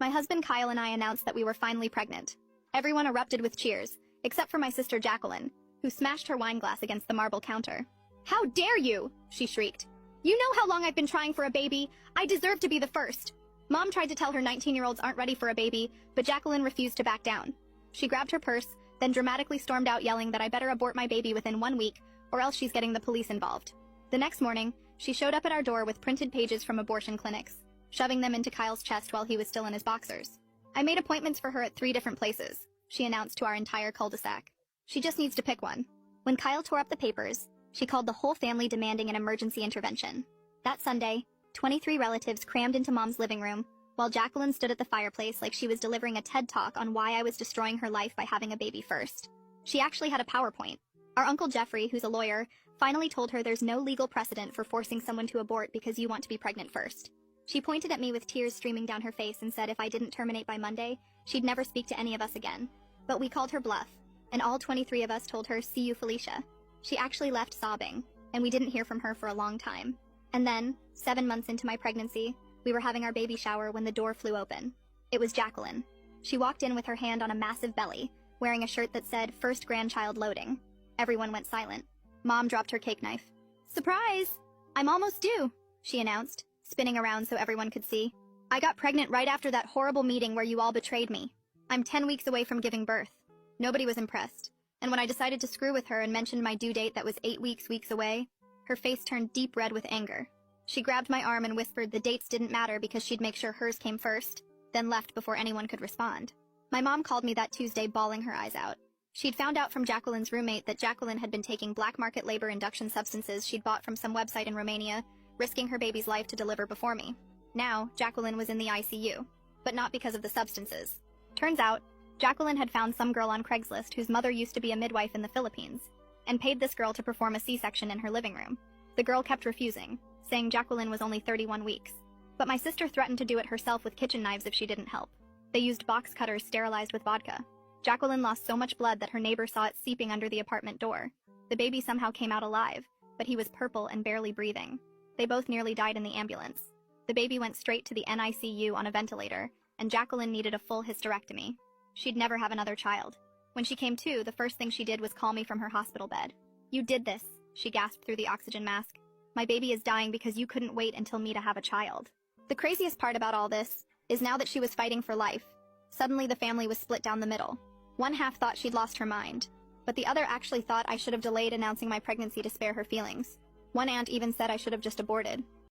My husband Kyle and I announced that we were finally pregnant. Everyone erupted with cheers, except for my sister Jacqueline, who smashed her wine glass against the marble counter. "How dare you!" she shrieked. "You know how long I've been trying for a baby. I deserve to be the first." Mom tried to tell her 19-year-olds aren't ready for a baby, but Jacqueline refused to back down. She grabbed her purse, then dramatically stormed out yelling that I better abort my baby within 1 week, or else she's getting the police involved. The next morning, she showed up at our door with printed pages from abortion clinics, shoving them into Kyle's chest while he was still in his boxers. "I made appointments for her at 3 different places," she announced to our entire cul-de-sac. "She just needs to pick one." When Kyle tore up the papers, she called the whole family demanding an emergency intervention. That Sunday, 23 relatives crammed into Mom's living room, while Jacqueline stood at the fireplace like she was delivering a TED Talk on why I was destroying her life by having a baby first. She actually had a PowerPoint. Our Uncle Jeffrey, who's a lawyer, finally told her there's no legal precedent for forcing someone to abort because you want to be pregnant first. She pointed at me with tears streaming down her face and said if I didn't terminate by Monday, she'd never speak to any of us again. But we called her bluff, and all 23 of us told her, "See you, Felicia." She actually left sobbing, and we didn't hear from her for a long time. And then, 7 months into my pregnancy, we were having our baby shower when the door flew open. It was Jacqueline. She walked in with her hand on a massive belly, wearing a shirt that said, "First grandchild loading." Everyone went silent. Mom dropped her cake knife. "Surprise! I'm almost due," she announced, spinning around so everyone could see. "I got pregnant right after that horrible meeting where you all betrayed me. I'm 10 weeks away from giving birth." Nobody was impressed, and when I decided to screw with her and mentioned my due date that was 8 weeks away, her face turned deep red with anger. She grabbed my arm and whispered the dates didn't matter because she'd make sure hers came first, then left before anyone could respond. My mom called me that Tuesday bawling her eyes out. She'd found out from Jacqueline's roommate that Jacqueline had been taking black market labor induction substances she'd bought from some website in Romania, risking her baby's life to deliver before me. Now, Jacqueline was in the ICU, but not because of the substances. Turns out, Jacqueline had found some girl on Craigslist whose mother used to be a midwife in the Philippines, and paid this girl to perform a C-section in her living room. The girl kept refusing, saying Jacqueline was only 31 weeks. But my sister threatened to do it herself with kitchen knives if she didn't help. They used box cutters sterilized with vodka. Jacqueline lost so much blood that her neighbor saw it seeping under the apartment door. The baby somehow came out alive, but he was purple and barely breathing. They both nearly died in the ambulance. The baby went straight to the NICU on a ventilator, and Jacqueline needed a full hysterectomy. She'd never have another child. When she came to, the first thing she did was call me from her hospital bed. "You did this," she gasped through the oxygen mask. "My baby is dying because you couldn't wait until me to have a child." The craziest part about all this is now that she was fighting for life, suddenly the family was split down the middle. One half thought she'd lost her mind, but the other actually thought I should have delayed announcing my pregnancy to spare her feelings. One aunt even said I should have just aborted.